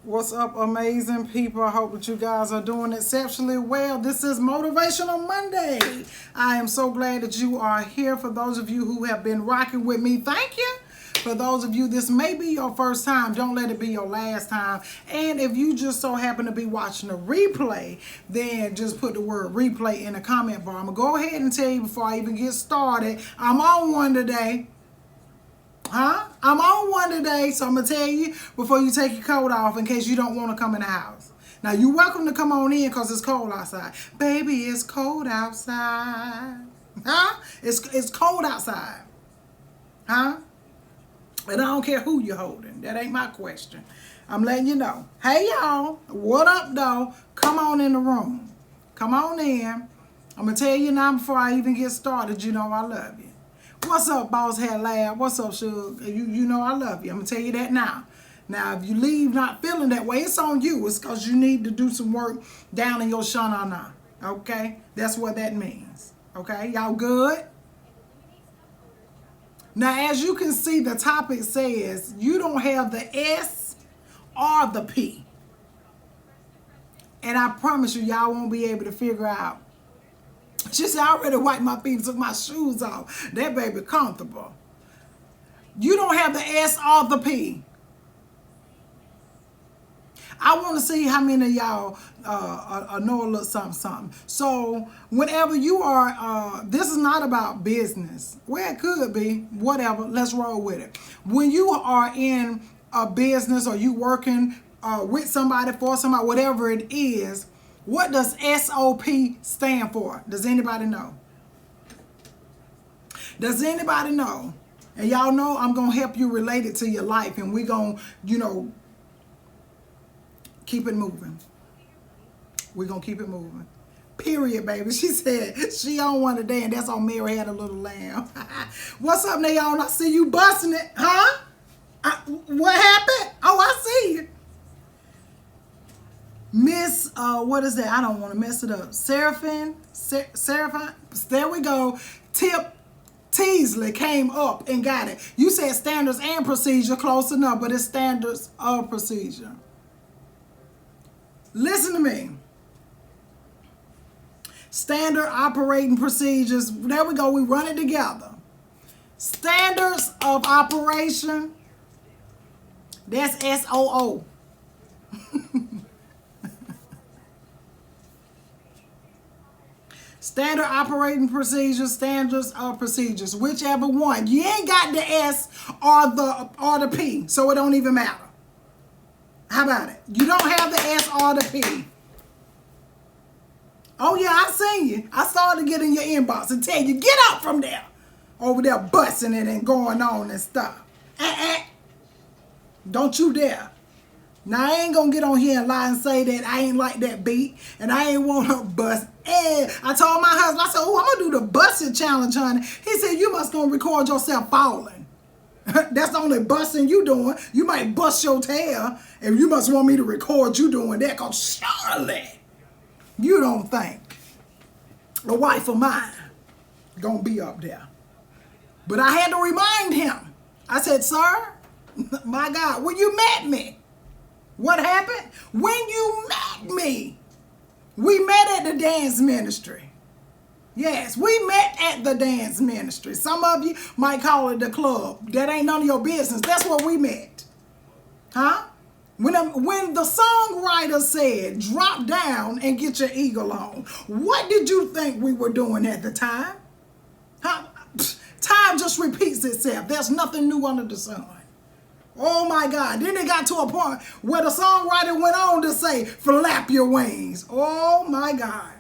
What's up, amazing people? I hope that you guys are doing exceptionally well. This is Motivational Monday. I am so glad that you are here. For those of you who have been rocking with me, thank you. For those of you, this may be your first time. Don't let it be your last time. And if you just so happen to be watching a replay, then just put the word replay in the comment bar. I'm going to go ahead and tell you before I even get started, I'm on one today. I'm on one today, so I'm going to tell you before you take your coat off in case you don't want to come in the house. Now, you're welcome to come on in because it's cold outside. Baby, it's cold outside. It's cold outside. And I don't care who you're holding. That ain't my question. I'm letting you know. Hey, y'all. What up, though? Come on in the room. Come on in. I'm going to tell you now before I even get started, you know I love you. What's up, Boss Head Lab? What's up, Suge? You know I love you. I'm going to tell you that now. Now, if you leave not feeling that way, it's on you. It's because you need to do some work down in your shanana. Okay? That's what that means. Okay? Y'all good? Now, as you can see, the topic says you don't have the S or the P. And I promise you, y'all won't be able to figure out. She said, I already wiped my feet and took my shoes off. That baby comfortable. You don't have the S or the P. I want to see how many of y'all know a little something. So whenever you are, this is not about business. Well, it could be, whatever. Let's roll with it. When you are in a business or you working with somebody, for somebody, whatever it is, what does SOP stand for? Does anybody know? Does anybody know? And y'all know I'm going to help you relate it to your life. And we're going to, keep it moving. We're going to keep it moving. Period, baby. She said she don't want to dance. That's on Mary Had a Little Lamb. What's up, Nayon? I see you busting it. Huh? What happened? Oh, I see you. Miss, what is that? I don't want to mess it up. Seraphine, there we go. Tip Teasley came up and got it. You said standards and procedure, close enough, but it's standards of procedure. Listen to me. Standard operating procedures. There we go. We run it together. Standards of operation. That's SOO. Standard operating procedures, standards of procedures, whichever one. You ain't got the S or the P, so it don't even matter. How about it? You don't have the S or the P. Oh yeah, I seen you. I started to get in your inbox and tell you, get up from there. Over there busting it and going on and stuff. Don't you dare. Now, I ain't going to get on here and lie and say that I ain't like that beat and I ain't want to bust. And I told my husband, I said, oh, I'm going to do the busting challenge, honey. He said, you must going to record yourself falling. That's the only busting you doing. You might bust your tail and you must want me to record you doing that because surely you don't think a wife of mine going to be up there. But I had to remind him. I said, sir, my God, when you met me, what happened? When you met me, we met at the dance ministry. Yes, we met at the dance ministry. Some of you might call it the club. That ain't none of your business. That's where we met. When the songwriter said, drop down and get your eagle on, what did you think we were doing at the time? Time just repeats itself. There's nothing new under the sun. Oh my God. Then it got to a point where the songwriter went on to say, flap your wings. Oh my God.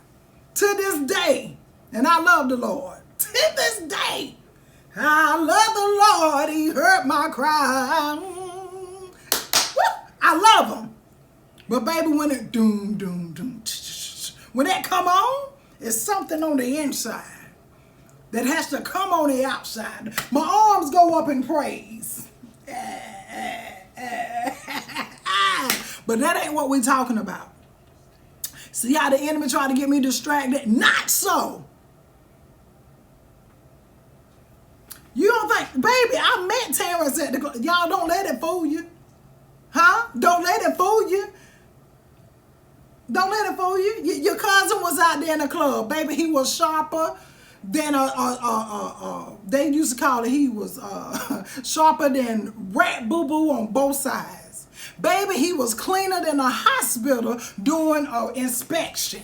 To this day, and I love the Lord. To this day, I love the Lord. He heard my cry. I love him. But baby, when it doom, doom, doom, when that come on, it's something on the inside that has to come on the outside. My arms go up in praise. But that ain't what we're talking about. See how the enemy tried to get me distracted? Not so. You don't think, baby, I met Terrence at the club. Y'all don't let it fool you. Huh? Don't let it fool you. Don't let it fool you. Your cousin was out there in the club. Baby, he was sharper than they used to call it, he was sharper than rat boo-boo on both sides. Baby, he was cleaner than a hospital doing an inspection.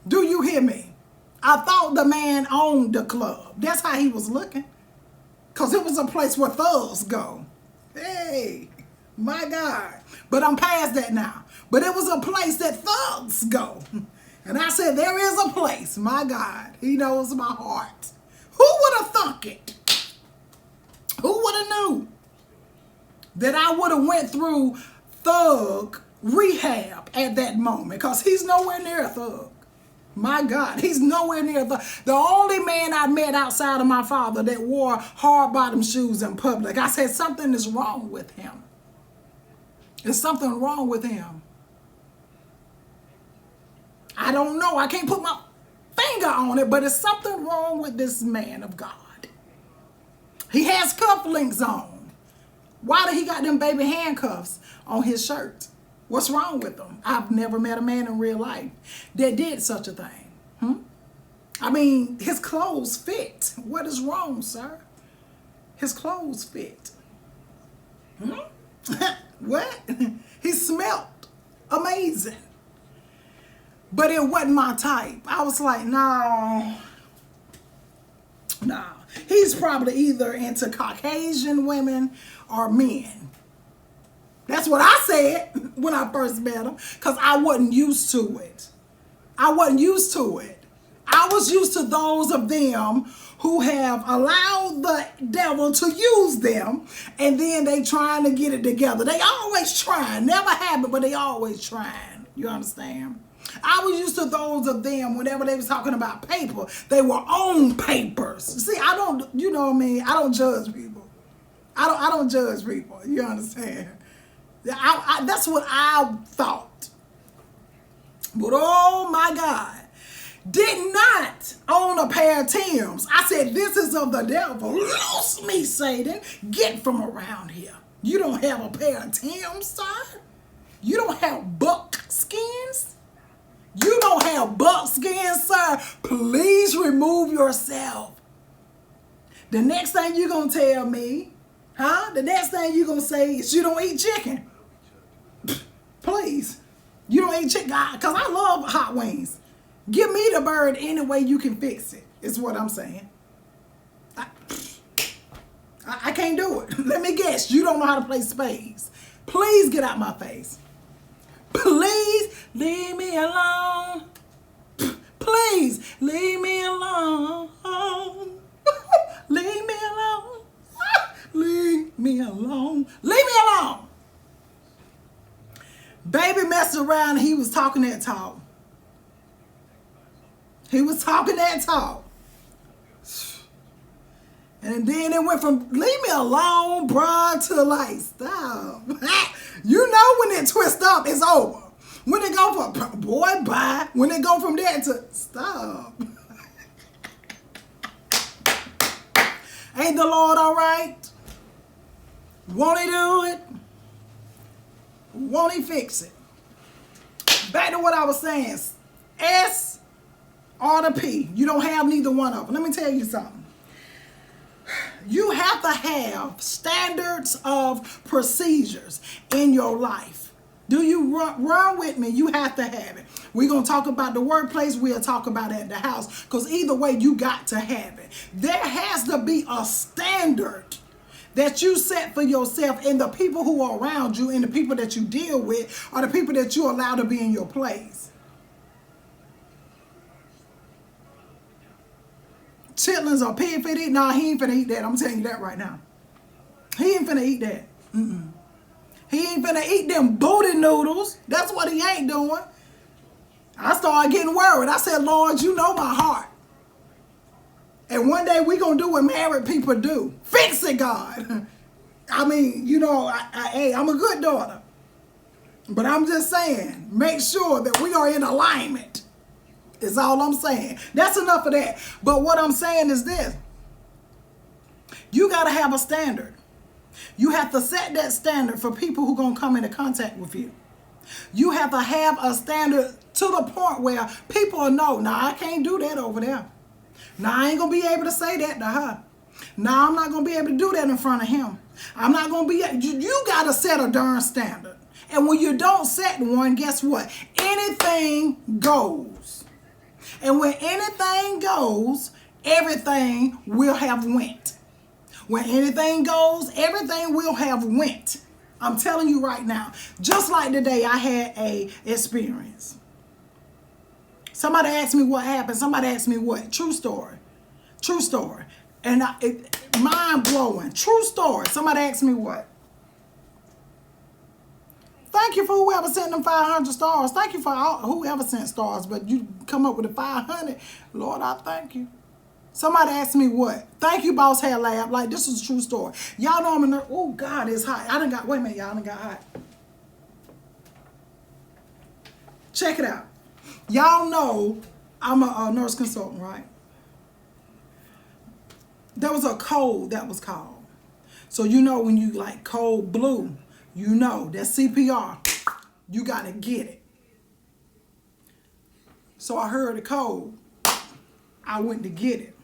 Do you hear me? I thought the man owned the club. That's how he was looking. Because it was a place where thugs go. Hey, my God. But I'm past that now. But it was a place that thugs go. And I said, there is a place. My God, he knows my heart. Who would have thunk it? Who would have knew that I would have went through thug rehab at that moment? Because he's nowhere near a thug. My God, he's nowhere near the only man I met outside of my father that wore hard-bottom shoes in public. I said, something is wrong with him. There's something wrong with him. I don't know. I can't put my finger on it, but there's something wrong with this man of God. He has cufflinks on. Why did he got them baby handcuffs on his shirt? What's wrong with him? I've never met a man in real life that did such a thing. I mean, his clothes fit. What is wrong, sir? His clothes fit. What? He smelled amazing. But it wasn't my type. I was like, no. He's probably either into Caucasian women or men. That's what I said when I first met him, because I wasn't used to it. I wasn't used to it. I was used to those of them who have allowed the devil to use them, and then they trying to get it together. They always trying, never have it, but they always trying. You understand? I was used to those of them, whenever they was talking about paper, they were on papers. See, I don't, you know what I mean? I don't judge people. I don't judge people. You understand? That's what I thought. But oh my God, did not own a pair of Timbs. I said, this is of the devil. Loose me, Satan. Get from around here. You don't have a pair of Timbs, sir. You don't have buckskins. You don't have buckskins, sir. Please remove yourself. The next thing you're going to tell me, the next thing you're going to say is you don't eat chicken. Please. You don't eat chicken. Because I love hot wings. Give me the bird any way you can fix it, is what I'm saying. I can't do it. Let me guess. You don't know how to play spades. Please get out my face. Please leave me alone. Please leave me alone. Leave me alone. Leave me alone. Leave me alone. Baby messed around. He was talking that talk. He was talking that talk. And then it went from leave me alone, bruh, to like, stop. You know when it twists up, it's over. When it go from, boy, bye. When it go from there to, stop. Ain't the Lord all right? Won't he do it? Won't he fix it? Back to what I was saying. S or the P. You don't have neither one of them. Let me tell you something. You have to have standards of procedures in your life. Do you run with me? You have to have it. We're going to talk about the workplace. We'll talk about it at the house. Because either way, you got to have it. There has to be a standard that you set for yourself, and the people who are around you and the people that you deal with are the people that you allow to be in your place. Chitlins or pig finna eat? Nah, he ain't finna eat that. I'm telling you that right now. He ain't finna eat that. He ain't finna eat them booty noodles. That's what he ain't doing. I started getting worried. I said, Lord, you know my heart. And one day we gonna do what married people do. Fix it, God. I mean, you know, hey, I'm a good daughter. But I'm just saying, make sure that we are in alignment. Is all I'm saying. That's enough of that. But what I'm saying is this. You got to have a standard. You have to set that standard for people who are going to come into contact with you. You have to have a standard to the point where people will know, nah, I can't do that over there. Nah, I ain't going to be able to say that to her. Nah, I'm not going to be able to do that in front of him. I'm not going to be, you got to set a darn standard. And when you don't set one, guess what? Anything goes. And when anything goes, everything will have went. When anything goes, everything will have went. I'm telling you right now. Just like today, I had a experience. Somebody asked me what happened. Somebody asked me what. True story. True story. And mind blowing. True story. Somebody asked me what. Thank you for whoever sent them 500 stars. Thank you for whoever sent stars. But you come up with the 500. Lord, I thank you. Somebody asked me what. Thank you, Boss Hair Lab. Like, this is a true story. Y'all know I'm in there. Oh, God, it's hot. Wait a minute, y'all done got hot. Check it out. Y'all know I'm a nurse consultant, right? There was a code that was called. So you know when you like code blue, you know that CPR, you got to get it. So I heard the code. I went to get it.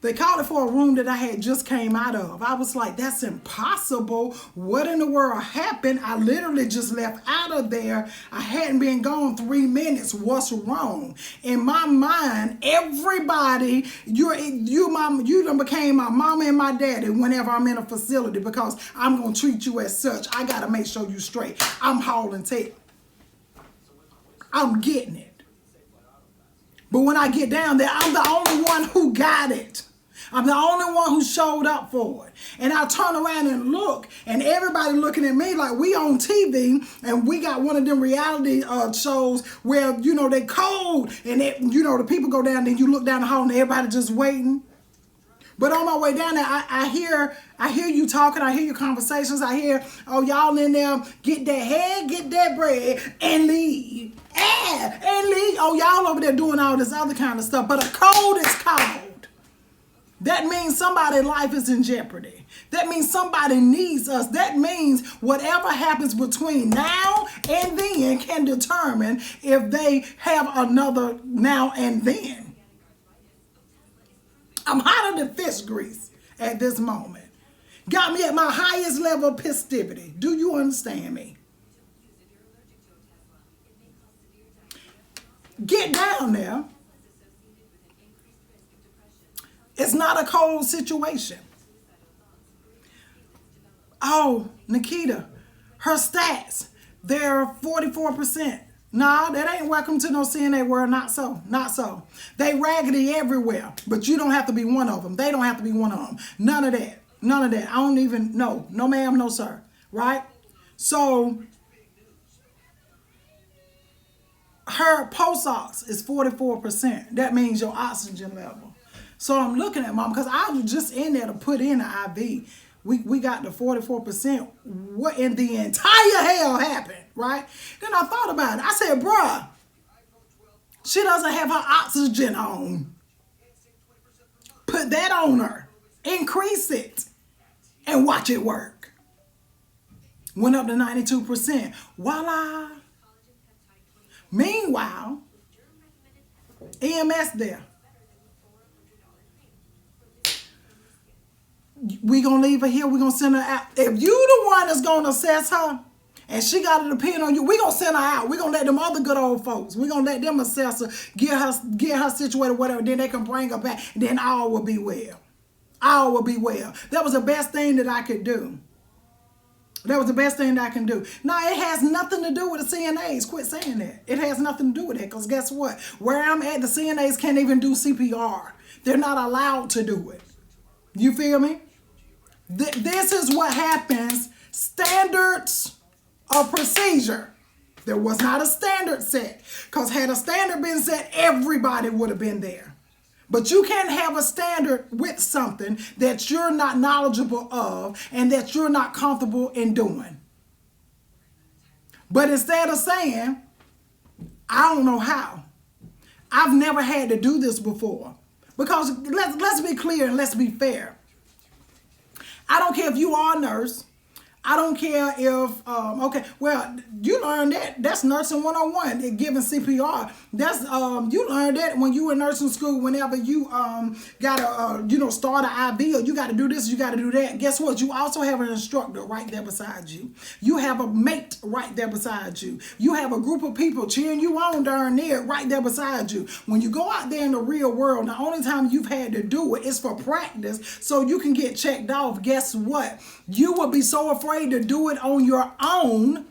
They called it for a room that I had just came out of. I was like, that's impossible. What in the world happened? I literally just left out of there. I hadn't been gone 3 minutes. What's wrong? In my mind, everybody, you done became my mama and my daddy whenever I'm in a facility because I'm going to treat you as such. I got to make sure you straight. I'm hauling tail. I'm getting it. But when I get down there, I'm the only one who got it. I'm the only one who showed up for it. And I turn around and look, and everybody looking at me like we on TV, and we got one of them reality shows where, you know, they cold, and the people go down, then you look down the hall, and everybody just waiting. But on my way down there, I hear you talking, I hear your conversations, I hear, oh, y'all in there, get that head, get that bread, and leave. And leave. Oh, y'all over there doing all this other kind of stuff. But a code is called. That means somebody's life is in jeopardy. That means somebody needs us. That means whatever happens between now and then can determine if they have another now and then. I'm hotter than fish grease at this moment. Got me at my highest level of festivity. Do you understand me? Get down there. It's not a cold situation. Oh, Nikita, her stats, they're 44%. Nah, that ain't welcome to no CNA world. Not so. Not so. They raggedy everywhere, but you don't have to be one of them. They don't have to be one of them. None of that. None of that. I don't even know. No ma'am, no sir. Right? So, her pulse ox is 44%. That means your oxygen level. So I'm looking at mom because I was just in there to put in an IV. We got the 44%. What in the entire hell happened, right? Then I thought about it. I said, bruh, she doesn't have her oxygen on. Put that on her. Increase it. And watch it work. Went up to 92%. Voila. Meanwhile, EMS there. We gonna leave her here. We gonna send her out. If you the one that's gonna assess her, and she got to depend on you, we gonna send her out. We gonna let them other good old folks. We gonna let them assess her, get her situated, whatever. Then they can bring her back. And then all will be well. All will be well. That was the best thing that I could do. That was the best thing that I can do. Now, it has nothing to do with the CNAs. Quit saying that. It has nothing to do with that. Because guess what? Where I'm at, the CNAs can't even do CPR. They're not allowed to do it. You feel me? This is what happens. Standards of procedure. There was not a standard set. Because had a standard been set, everybody would have been there. But you can't have a standard with something that you're not knowledgeable of and that you're not comfortable in doing. But instead of saying, I don't know how, I've never had to do this before. Because let's be clear and let's be fair. I don't care if you are a nurse. I don't care if, okay, well, you learn that. That's nursing 101, giving CPR. That's, you learned that when you were in nursing school, whenever you got to, start an IV, or you got to do this, you got to do that. Guess what? You also have an instructor right there beside you. You have a mate right there beside you. You have a group of people cheering you on during there right there beside you. When you go out there in the real world, the only time you've had to do it is for practice so you can get checked off. Guess what? You will be so afraid to do it on your own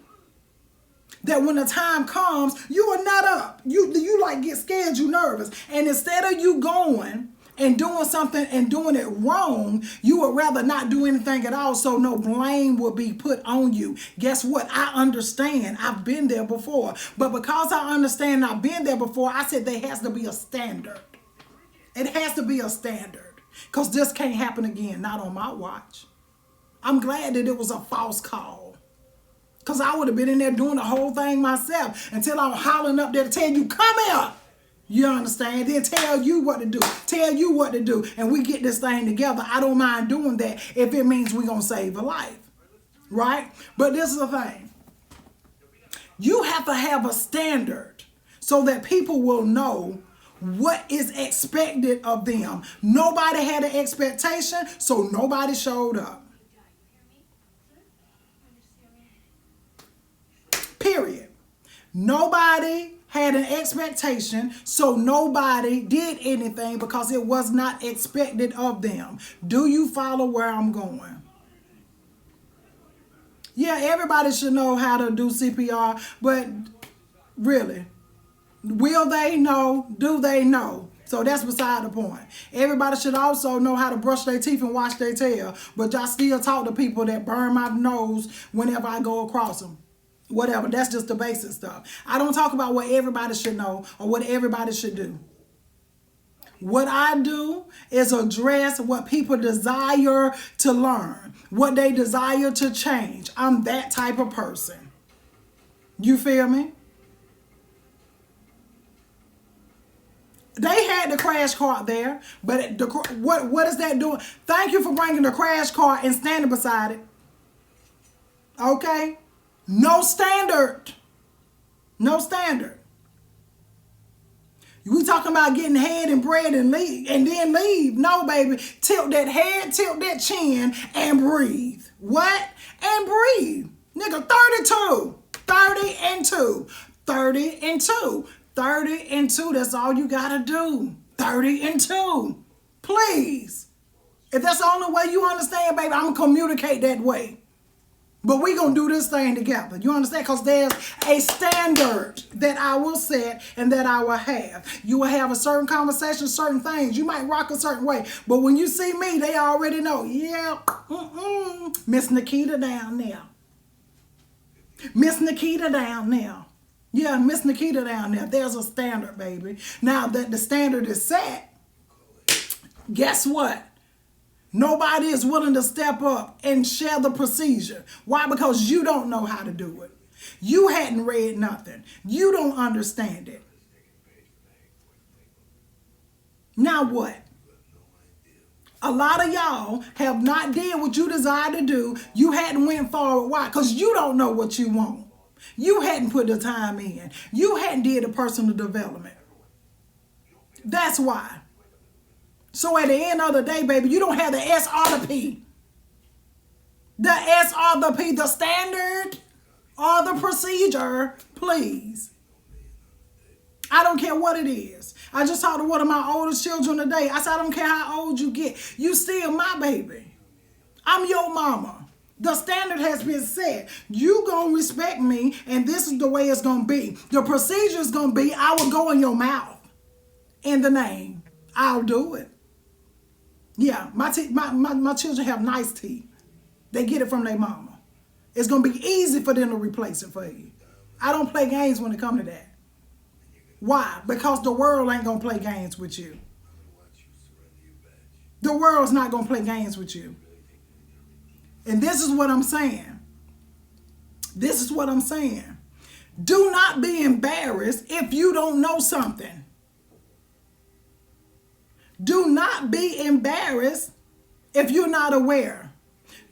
that when the time comes, you are not up. You like get scared, you nervous. And instead of you going and doing something and doing it wrong, you would rather not do anything at all so no blame will be put on you. Guess what? I understand. I've been there before. But because I understand I've been there before, I said there has to be a standard. It has to be a standard. Because this can't happen again, not on my watch. I'm glad that it was a false call. Because I would have been in there doing the whole thing myself until I'm hollering up there to tell you, come here. You understand? Then tell you what to do. Tell you what to do. And we get this thing together. I don't mind doing that if it means we're going to save a life. Right? But this is the thing. You have to have a standard so that people will know what is expected of them. Nobody had an expectation, so nobody showed up. Period. Nobody had an expectation, so nobody did anything because it was not expected of them. Do you follow where I'm going? Yeah, everybody should know how to do CPR, but really, will they know? Do they know? So that's beside the point. Everybody should also know how to brush their teeth and wash their tail, but I still talk to people that burn my nose whenever I go across them. Whatever, that's just the basic stuff. I don't talk about what everybody should know or what everybody should do. What I do is address what people desire to learn, what they desire to change. I'm that type of person. You feel me? They had the crash cart there, but what is that doing? Thank you for bringing the crash cart and standing beside it. Okay? No standard. No standard. We talking about getting head and bread and leave and then leave. No, baby. Tilt that head, tilt that chin, and breathe. What? And breathe. Nigga, 32. 30 and 2. 30 and 2. 30 and 2. That's all you gotta do. 30 and 2. Please. If that's the only way you understand, baby, I'm gonna communicate that way. But we're going to do this thing together. You understand? Because there's a standard that I will set and that I will have. You will have a certain conversation, certain things. You might rock a certain way. But when you see me, they already know. Yeah, Miss Nikita down there. Miss Nikita down there. Yeah, Miss Nikita down there. There's a standard, baby. Now that the standard is set, guess what? Nobody is willing to step up and share the procedure. Why? Because you don't know how to do it. You hadn't read nothing. You don't understand it. Now what? A lot of y'all have not did what you desired to do. You hadn't went forward. Why? Because you don't know what you want. You hadn't put the time in. You hadn't did the personal development. That's why. So at the end of the day, baby, you don't have the S or the P. The S or the P, the standard or the procedure, please. I don't care what it is. I just talked to one of my oldest children today. I said, I don't care how old you get. You still my baby. I'm your mama. The standard has been set. You gonna respect me, and this is the way it's gonna be. The procedure is gonna be, I will go in your mouth in the name. I'll do it. Yeah, my children have nice teeth. They get it from their mama. It's going to be easy for them to replace it for you. I don't play games when it comes to that. Why? Because the world ain't going to play games with you. The world's not going to play games with you. And this is what I'm saying. This is what I'm saying. Do not be embarrassed if you don't know something. Do not be embarrassed if you're not aware.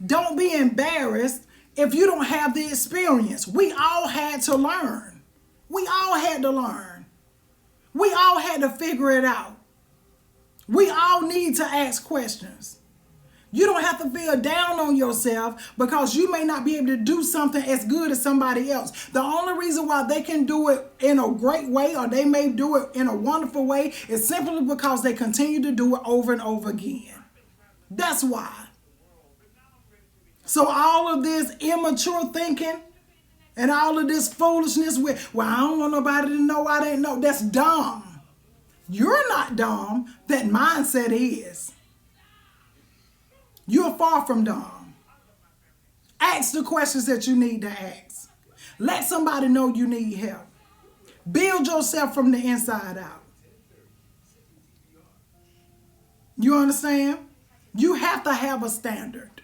Don't be embarrassed if you don't have the experience. We all had to learn. We all had to learn. We all had to figure it out. We all need to ask questions. You don't have to feel down on yourself because you may not be able to do something as good as somebody else. The only reason why they can do it in a great way, or they may do it in a wonderful way, is simply because they continue to do it over and over again. That's why. So all of this immature thinking and all of this foolishness with, well, I don't want nobody to know I didn't know, that's dumb. You're not dumb. That mindset is. You're far from dumb. Ask the questions that you need to ask. Let somebody know you need help. Build yourself from the inside out. You understand? You have to have a standard.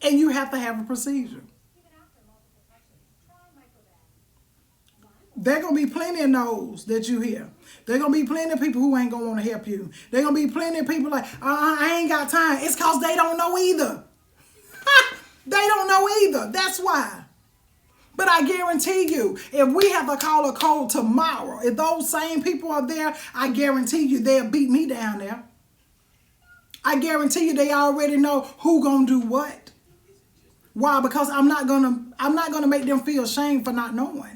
And you have to have a procedure. There are going to be plenty of no's that you hear. There are going to be plenty of people who ain't going to want to help you. There are going to be plenty of people like, I ain't got time. It's because they don't know either. They don't know either. That's why. But I guarantee you, if we have to call a call tomorrow, if those same people are there, I guarantee you they'll beat me down there. I guarantee you they already know who gonna do what. Why? Because I'm not gonna make them feel ashamed for not knowing.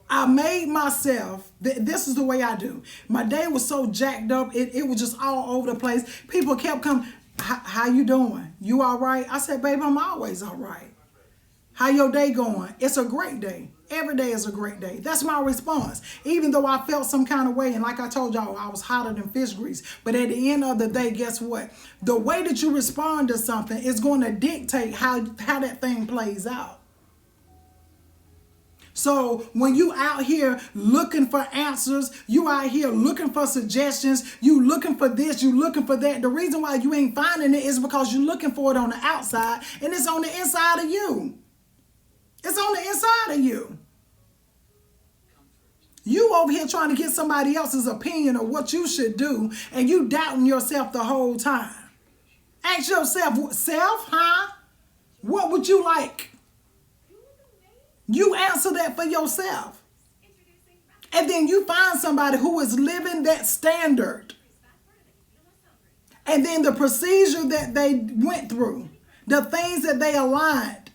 I made myself, this is the way I do. My day was so jacked up, it was just all over the place. People kept coming, how you doing? You all right? I said, babe, I'm always all right. How your day going? It's a great day. Every day is a great day. That's my response. Even though I felt some kind of way, and like I told y'all, I was hotter than fish grease. But at the end of the day, guess what? The way that you respond to something is going to dictate how that thing plays out. So when you out here looking for answers, you out here looking for suggestions, you looking for this, you looking for that, the reason why you ain't finding it is because you're looking for it on the outside, and it's on the inside of you. It's on the inside of you. You over here trying to get somebody else's opinion of what you should do, and you doubting yourself the whole time. Ask yourself, self, huh? What would you like? You answer that for yourself. And then you find somebody who is living that standard. And then the procedure that they went through, the things that they aligned,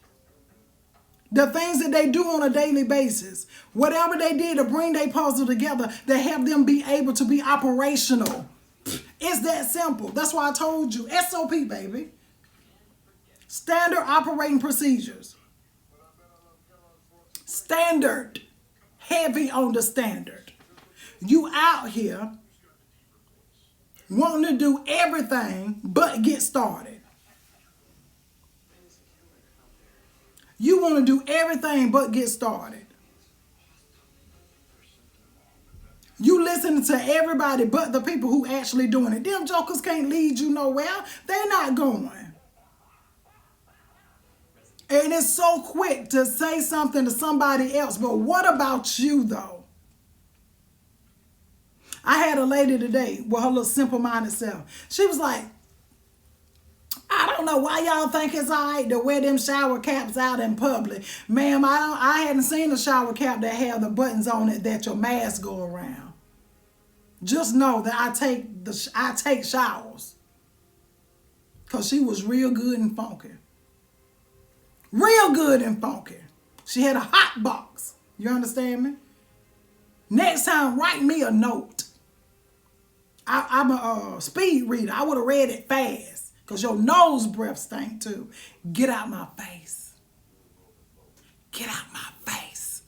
the things that they do on a daily basis, whatever they did to bring their puzzle together, to help them be able to be operational. It's that simple. That's why I told you, SOP, baby. Standard operating procedures. Standard. Heavy on the standard. You out here wanting to do everything but get started. You want to do everything but get started. You listening to everybody but the people who actually doing it. Them jokers can't lead you nowhere. They're not going. And it's so quick to say something to somebody else. But what about you, though? I had a lady today with her little simple-minded self. She was like, I don't know why y'all think it's all right to wear them shower caps out in public. Ma'am, I hadn't seen a shower cap that have the buttons on it that your mask go around. Just know that I take showers. Because she was real good and funky. Real good and funky. She had a hot box. You understand me? Next time, write me a note. I'm a speed reader. I would have read it fast. Because your nose breath stank too. Get out my face. Get out my face.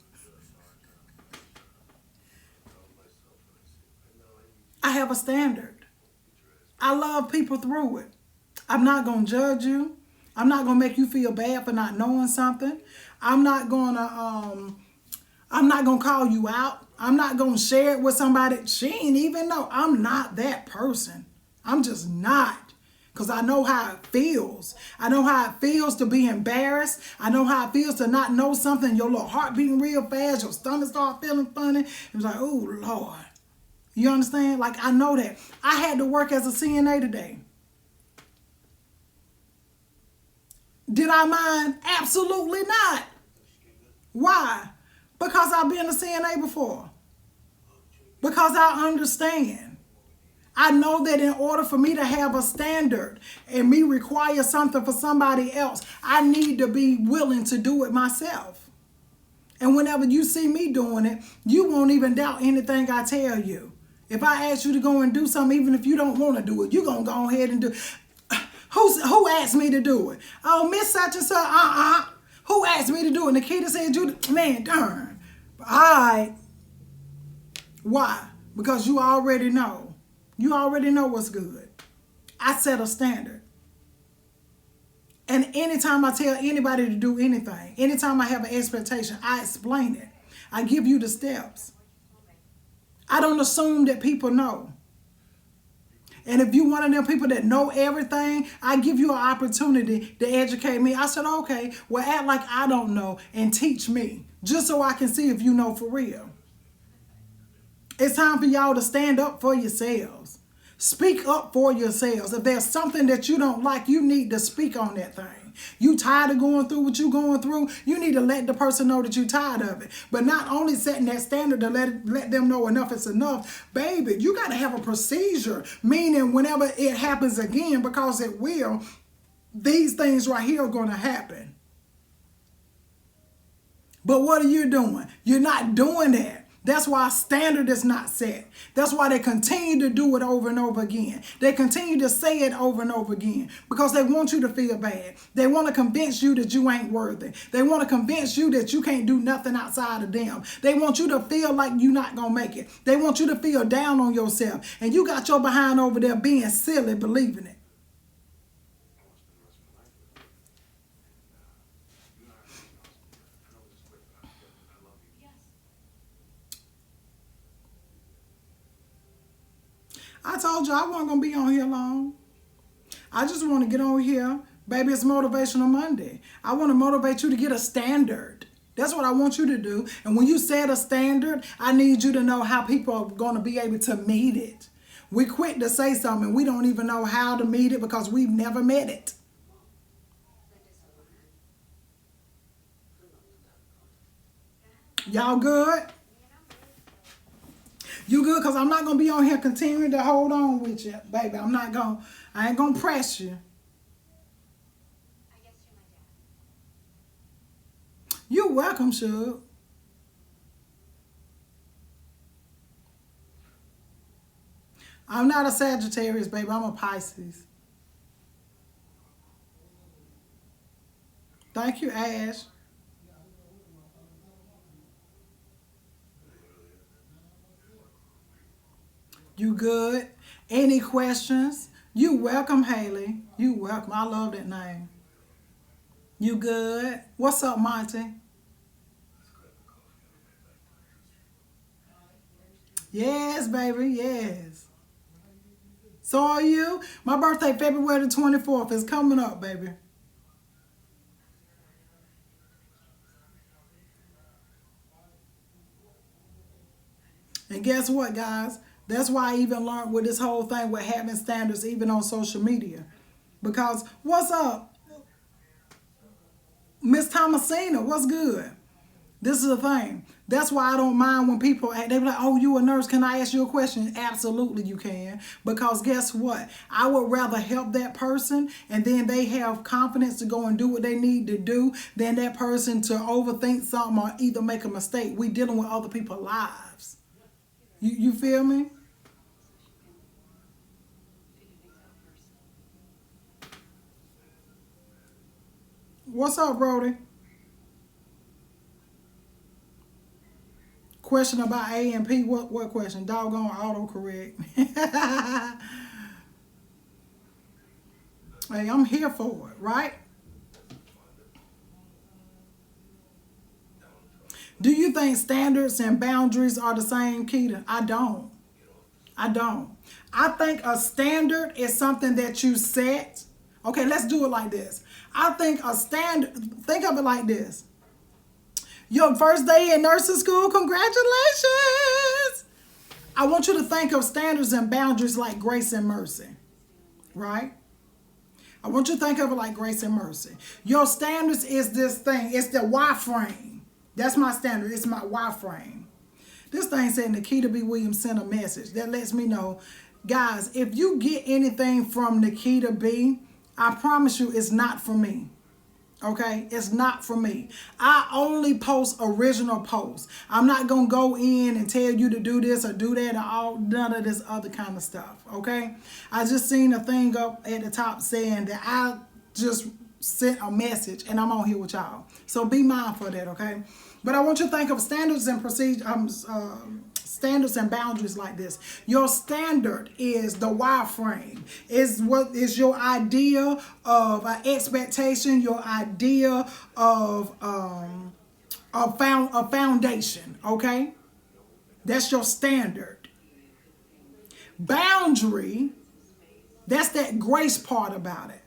I have a standard. I love people through it. I'm not going to judge you. I'm not going to make you feel bad for not knowing something. I'm not going to call you out. I'm not going to share it with somebody. She ain't even know. I'm not that person. I'm just not. Because I know how it feels. I know how it feels to be embarrassed. I know how it feels to not know something. Your little heart beating real fast. Your stomach start feeling funny. It's like, oh, Lord. You understand? Like, I know that. I had to work as a CNA today. Did I mind? Absolutely not. Why? Because I've been a CNA before. Because I understand. I know that in order for me to have a standard and me require something for somebody else, I need to be willing to do it myself. And whenever you see me doing it, you won't even doubt anything I tell you. If I ask you to go and do something, even if you don't want to do it, you're going to go ahead and do it. Who asked me to do it? Oh, Miss such and such, Who asked me to do it? Nikita said, man, darn. Why? Because you already know. You already know what's good. I set a standard. And anytime I tell anybody to do anything, anytime I have an expectation, I explain it. I give you the steps. I don't assume that people know. And if you one of them people that know everything, I give you an opportunity to educate me. I said, okay, well, act like I don't know and teach me, just so I can see if you know for real. It's time for y'all to stand up for yourselves. Speak up for yourselves. If there's something that you don't like, you need to speak on that thing. You tired of going through what you're going through, you need to let the person know that you're tired of it. But not only setting that standard to let them know enough is enough, baby, you got to have a procedure, meaning whenever it happens again, because it will, these things right here are going to happen. But what are you doing? You're not doing that. That's why a standard is not set. That's why they continue to do it over and over again. They continue to say it over and over again because they want you to feel bad. They want to convince you that you ain't worthy. They want to convince you that you can't do nothing outside of them. They want you to feel like you're not going to make it. They want you to feel down on yourself. And you got your behind over there being silly, believing it. I told you I wasn't going to be on here long. I just want to get on here. Baby, it's Motivational Monday. I want to motivate you to get a standard. That's what I want you to do. And when you set a standard, I need you to know how people are going to be able to meet it. We quick to say something. We don't even know how to meet it because we've never met it. Y'all good? You good? Because I'm not going to be on here continuing to hold on with you, baby. I ain't going to press you. You're welcome, Shug. I'm not a Sagittarius, baby. I'm a Pisces. Thank you, Ash. You good? Any questions? You welcome, Haley. You welcome. I love that name. You good? What's up, Monty? Yes, baby, yes. So are you? My birthday, February the 24th, is coming up, baby. And guess what, guys? That's why I even learned with this whole thing with having standards even on social media. Because, what's up? Miss Thomasina, what's good? This is the thing. That's why I don't mind when people, they be like, oh, you a nurse, can I ask you a question? Absolutely you can. Because guess what? I would rather help that person and then they have confidence to go and do what they need to do than that person to overthink something or either make a mistake. We dealing with other people's lives. You feel me? What's up, Brody? Question about A and P. What question? Doggone autocorrect. Hey, I'm here for it, right? Do you think standards and boundaries are the same, Keita? I don't. I don't. I think a standard is something that you set. Okay, let's do it like this. I think a standard, think of it like this. Your first day in nursing school, congratulations. I want you to think of standards and boundaries like grace and mercy, right? I want you to think of it like grace and mercy. Your standards is this thing. It's the Y frame. That's my standard. It's my Y frame. This thing said Nikita B. Williams sent a message. That lets me know, guys, if you get anything from Nikita B., I promise you it's not for me. Okay? It's not for me. I only post original posts. I'm not going to go in and tell you to do this or do that or none of this other kind of stuff. Okay? I just seen a thing up at the top saying that I just sent a message and I'm on here with y'all. So be mindful of that, okay? But I want you to think of standards and standards and boundaries like this. Your standard is the wireframe. Is what is your idea of an expectation, your idea of a foundation, okay? That's your standard. Boundary, that's that grace part about it.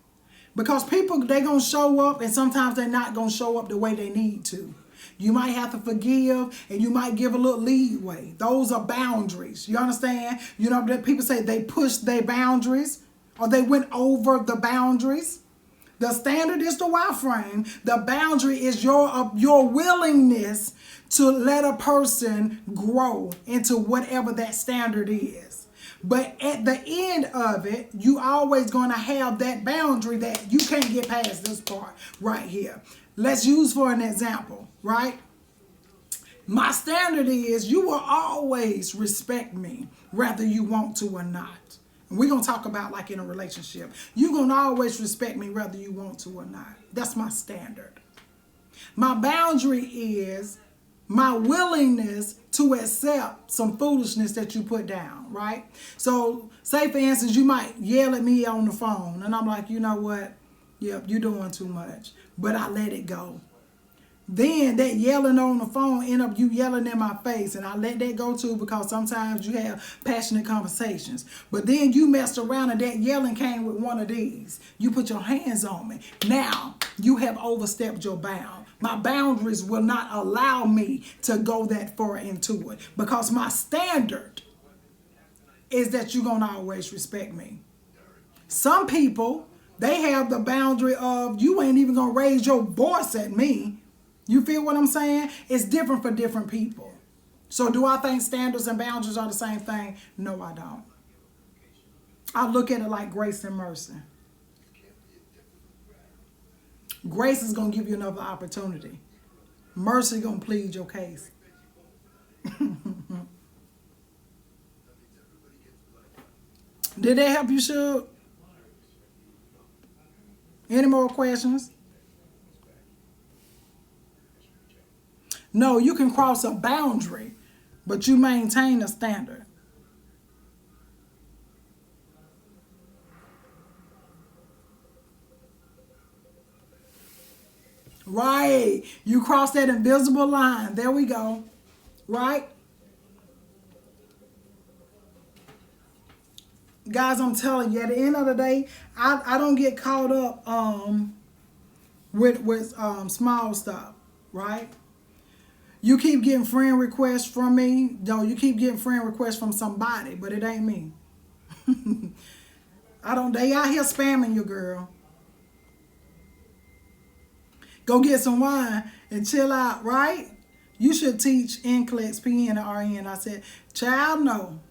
Because people, they're going to show up and sometimes they're not going to show up the way they need to. You might have to forgive and you might give a little leeway. Those are boundaries. You understand? You know, people say they pushed their boundaries or they went over the boundaries. The standard is the wireframe. The boundary is your willingness to let a person grow into whatever that standard is. But at the end of it, you always going to have that boundary that you can't get past this part right here. Let's use for an example, right? My standard is you will always respect me, whether you want to or not. And we're going to talk about like in a relationship. You're going to always respect me, whether you want to or not. That's my standard. My boundary is my willingness to accept some foolishness that you put down, right? So say, for instance, you might yell at me on the phone and I'm like, you know what? Yep, you're doing too much. But I let it go. Then that yelling on the phone end up you yelling in my face, and I let that go too because sometimes you have passionate conversations. But then you messed around and that yelling came with one of these. You put your hands on me. Now you have overstepped your bound. My boundaries will not allow me to go that far into it because my standard is that you're going to always respect me. Some people, they have the boundary of you ain't even going to raise your voice at me. You feel what I'm saying? It's different for different people. So do I think standards and boundaries are the same thing? No, I don't. I look at it like grace and mercy. Grace is going to give you another opportunity. Mercy is going to plead your case. Did that help you, Shug? Any more questions? No, you can cross a boundary, but you maintain a standard. Right. You cross that invisible line. There we go. Right? Guys, I'm telling you, at the end of the day, I don't get caught up with small stuff, right? You keep getting friend requests from me. No, you keep getting friend requests from somebody, but it ain't me. They out here spamming you, girl. Go get some wine and chill out, right? You should teach NCLEX, PN, and RN. I said, child, no.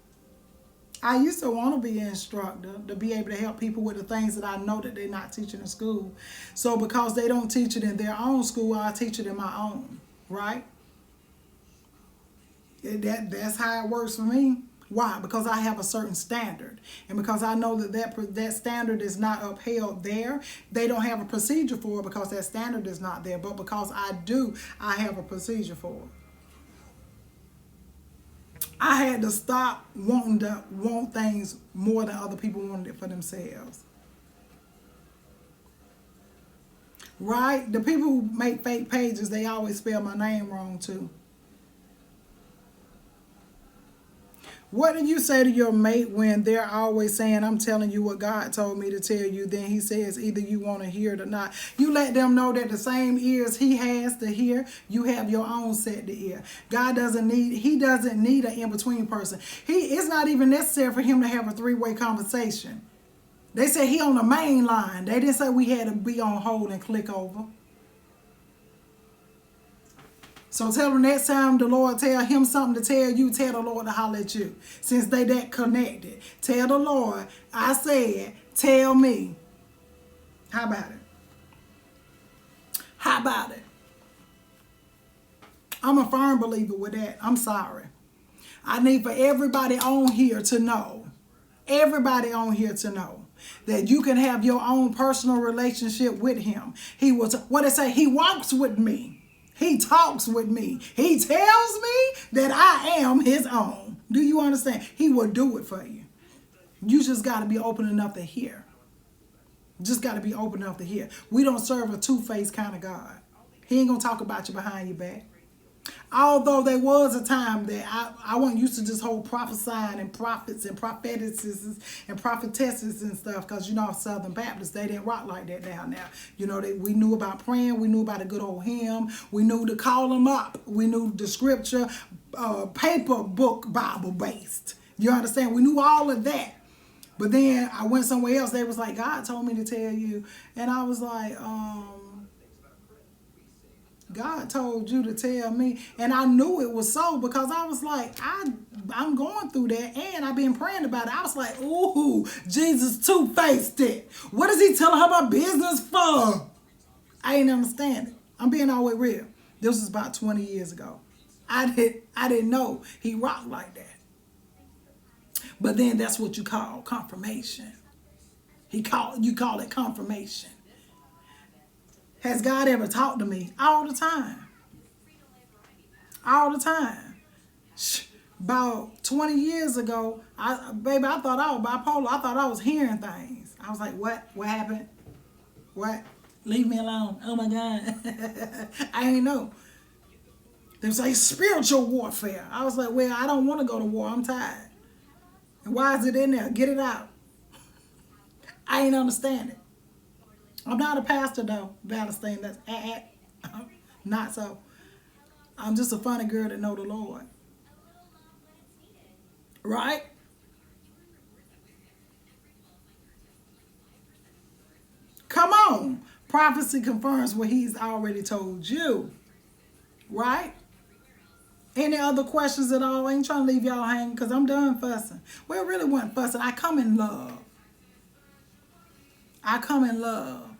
I used to want to be an instructor to be able to help people with the things that I know that they're not teaching in school. So because they don't teach it in their own school, I teach it in my own, right? That's how it works for me. Why? Because I have a certain standard. And because I know that standard is not upheld there, they don't have a procedure for it because that standard is not there. But because I do, I have a procedure for it. I had to stop wanting to want things more than other people wanted it for themselves. Right? The people who make fake pages, they always spell my name wrong too. What do you say to your mate when they're always saying, I'm telling you what God told me to tell you? Then he says either you want to hear it or not. You let them know that the same ears he has to hear, you have your own set to hear. He doesn't need an in-between person. It's not even necessary for him to have a three-way conversation. They said he on the main line. They didn't say we had to be on hold and click over. So tell them next time the Lord tell him something to tell you, tell the Lord to holler at you. Since they that connected. Tell the Lord, I said, tell me. How about it? How about it? I'm a firm believer with that. I'm sorry. I need for everybody on here to know. Everybody on here to know that you can have your own personal relationship with him. He was, what they say, he walks with me. He talks with me. He tells me that I am his own. Do you understand? He will do it for you. You just got to be open enough to hear. Just got to be open enough to hear. We don't serve a two-faced kind of God. He ain't going to talk about you behind your back. Although there was a time that I wasn't used to this whole prophesying and prophets and prophetesses and prophetesses and stuff, because you know Southern Baptists, they didn't rock like that down there. You know, we knew about praying, we knew about a good old hymn, we knew to call them up, we knew the scripture, paper book Bible based. You understand? We knew all of that. But then I went somewhere else. They was like, God told me to tell you, and I was like, God told you to tell me. And I knew it was so, because I was like, I'm going through that, and I've been praying about it. I was like, ooh, Jesus two-faced it. What is he telling her about business for? I ain't understand it. I'm being all the way real. This was about 20 years ago. I didn't know he rocked like that. But then that's what you call confirmation. You call it confirmation. Has God ever talked to me? All the time. All the time. About 20 years ago, I thought I was bipolar. I thought I was hearing things. I was like, what? What happened? What? Leave me alone. Oh my God. I didn't know. They was like spiritual warfare. I was like, well, I don't want to go to war. I'm tired. And why is it in there? Get it out. I ain't understand it. I'm not a pastor though, Valentine. That's not so. I'm just a funny girl that know the Lord. Right? Come on. Prophecy confirms what he's already told you. Right? Any other questions at all? I ain't trying to leave y'all hanging because I'm done fussing. Well, it really wasn't fussing. I come in love. I come in love.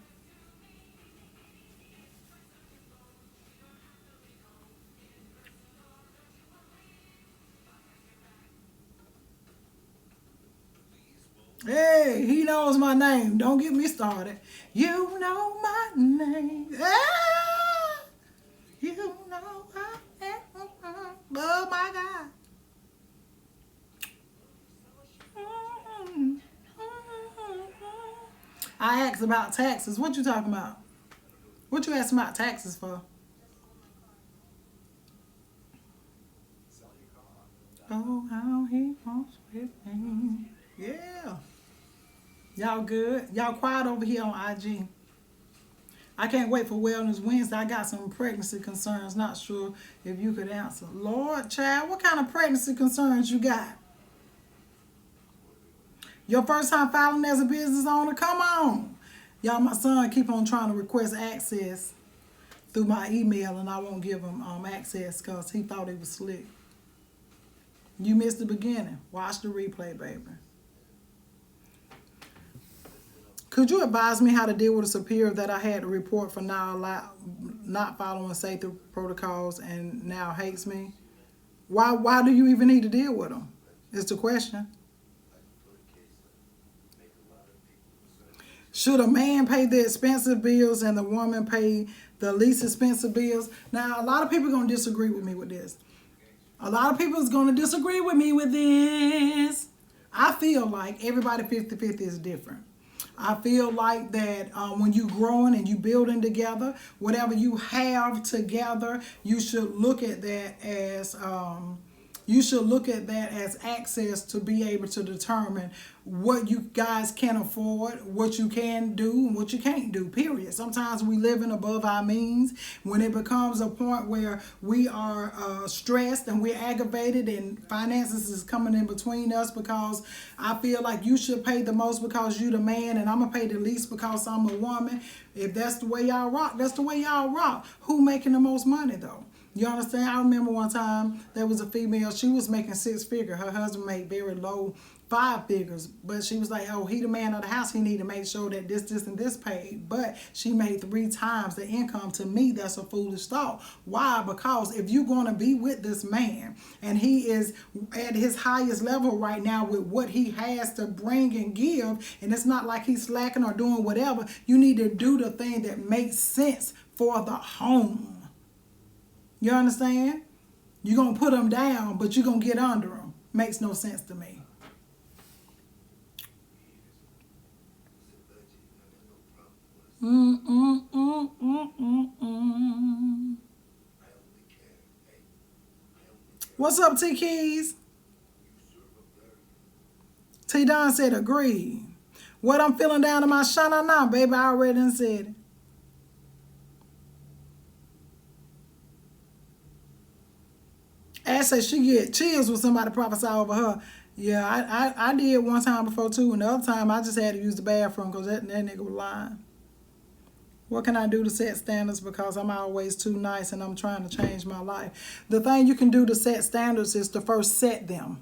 Hey, he knows my name. Don't get me started. You know my name. Ah, you know I am. Oh my God. I asked about taxes. What you talking about? What you asking about taxes for? Oh, how he wants with me. Yeah. Y'all good? Y'all quiet over here on IG. I can't wait for Wellness Wednesday. I got some pregnancy concerns. Not sure if you could answer. Lord, child, what kind of pregnancy concerns you got? Your first time filing as a business owner? Come on. Y'all, my son keep on trying to request access through my email, and I won't give him access because he thought he was slick. You missed the beginning. Watch the replay, baby. Could you advise me how to deal with a superior that I had to report for not following safety protocols and now hates me? Why do you even need to deal with them? Is the question. Should a man pay the expensive bills and the woman pay the least expensive bills? Now, a lot of people are going to disagree with me with this. A lot of people is going to disagree with me with this. I feel like everybody 50-50 is different. I feel like that when you growing and you building together, whatever you have together, you should look at that as You should look at that as access to be able to determine what you guys can afford, what you can do, and what you can't do, period. Sometimes we living above our means. When it becomes a point where we are stressed and we're aggravated and finances is coming in between us because I feel like you should pay the most because you the man and I'm going to pay the least because I'm a woman. If that's the way y'all rock, that's the way y'all rock. Who making the most money though? You understand? I remember one time there was a female, she was making 6 figures. Her husband made very low 5 figures. But she was like, oh, he the man of the house. He need to make sure that this, and this paid. But she made 3 times the income. To me, that's a foolish thought. Why? Because if you're going to be with this man and he is at his highest level right now with what he has to bring and give, and it's not like he's slacking or doing whatever, you need to do the thing that makes sense for the home. You understand? You're going to put them down, but you're going to get under them. Makes no sense to me. What's up, T Keys? T Don said, agree. What I'm feeling down in my shana now, baby, I already done said it. Ash said she get chills when somebody prophesy over her. Yeah, I did one time before too, and the other time I just had to use the bathroom because that nigga was lying. What can I do to set standards because I'm always too nice and I'm trying to change my life? The thing you can do to set standards is to first set them.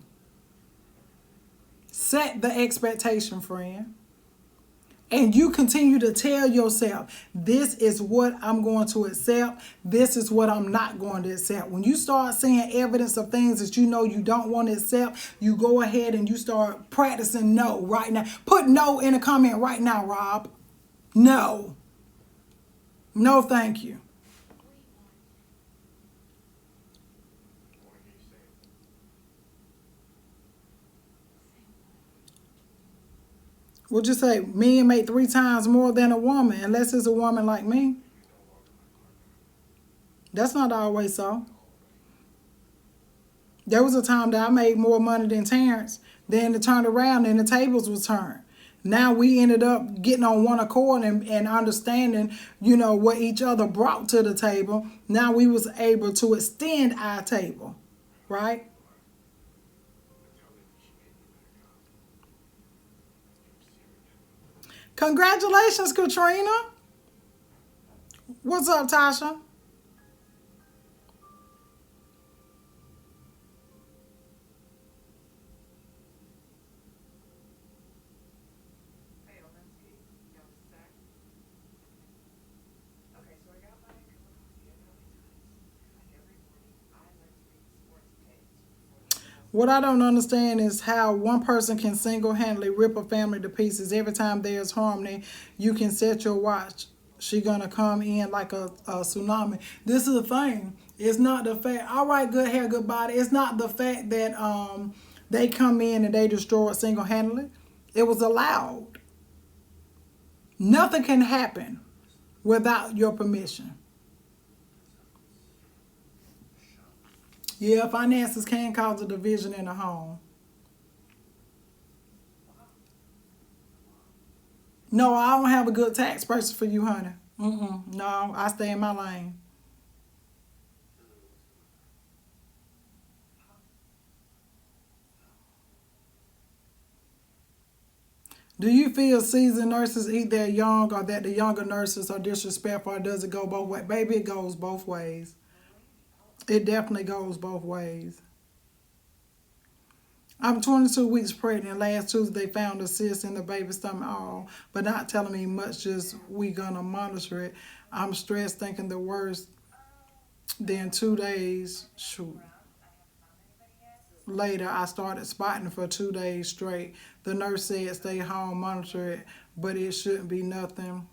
Set the expectation, friend. And you continue to tell yourself, this is what I'm going to accept. This is what I'm not going to accept. When you start seeing evidence of things that you know you don't want to accept, you go ahead and you start practicing no right now. Put no in a comment right now, Rob. No. No, thank you. Would you say men make 3 times more than a woman unless it's a woman like me? That's not always so. There was a time that I made more money than Terrence. Then it turned around and the tables was turned. Now we ended up getting on one accord and understanding, you know, what each other brought to the table. Now we was able to extend our table, right? Congratulations, Katrina. What's up, Tasha? What I don't understand is how one person can single-handedly rip a family to pieces. Every time there's harmony, you can set your watch. She gonna come in like a tsunami. This is the thing. It's not the fact, all right, good hair, good body. It's not the fact that they come in and they destroy it single-handedly. It was allowed. Nothing can happen without your permission. Yeah, finances can cause a division in the home. No, I don't have a good tax person for you, honey. No, I stay in my lane. Do you feel seasoned nurses eat their young or that the younger nurses are disrespectful, or does it go both ways? Baby, it goes both ways. It definitely goes both ways. I'm 22 weeks pregnant. Last Tuesday they found a cyst in the baby's stomach, all, but not telling me much, just we gonna monitor it. I'm stressed thinking the worst. Then 2 days, shoot. Later, I started spotting for 2 days straight. The nurse said stay home, monitor it, but it shouldn't be nothing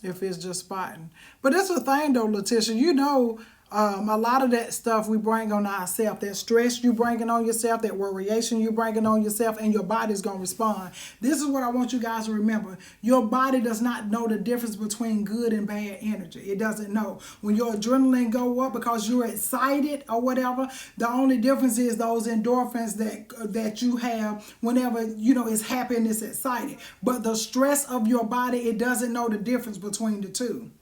if it's just spotting. But that's the thing though, Letitia, you know, A lot of that stuff we bring on ourselves. That stress you bringing on yourself, that worryation you bringing on yourself, and your body's gonna respond. This is what I want you guys to remember. Your body does not know the difference between good and bad energy. It doesn't know. When your adrenaline go up because you're excited or whatever, the only difference is those endorphins that you have whenever it's happy and it's excited. But the stress of your body, it doesn't know the difference between the two.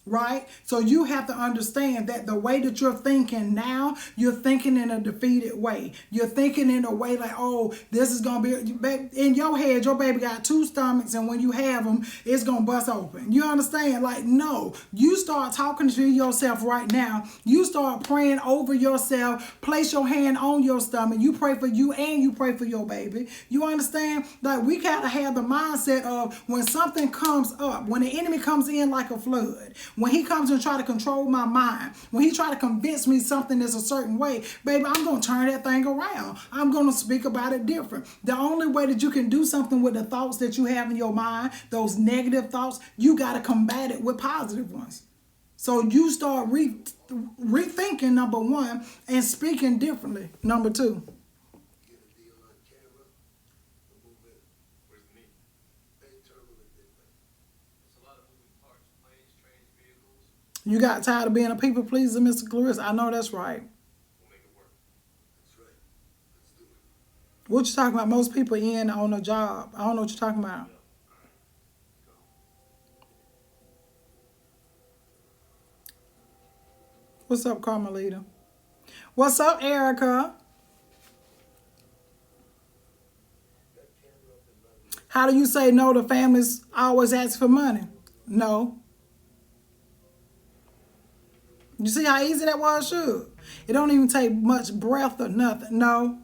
Right? So you have to understand that the way that you're thinking now, you're thinking in a defeated way. You're thinking in a way like, oh, this is going to be, in your head, your baby got two stomachs, and when you have them, it's going to bust open. You understand? Like, no. You start talking to yourself right now. You start praying over yourself. Place your hand on your stomach. You pray for you and you pray for your baby. You understand? Like, we got to have the mindset of when something comes up, when the enemy comes in like a flood, when he comes and try to control my mind, when he try to convince me something is a certain way, baby, I'm going to turn that thing around. I'm going to speak about it different. The only way that you can do something with the thoughts that you have in your mind, those negative thoughts, you got to combat it with positive ones. So you start rethinking, number one, and speaking differently, number two. You got tired of being a people pleaser, Mr. Clarissa? I know that's right. What you talking about? Most people in on a job. I don't know what you're talking about. What's up, Carmelita? What's up, Erica? How do you say no to families always ask for money? No. You see how easy that was? Sure. It don't even take much breath or nothing. No.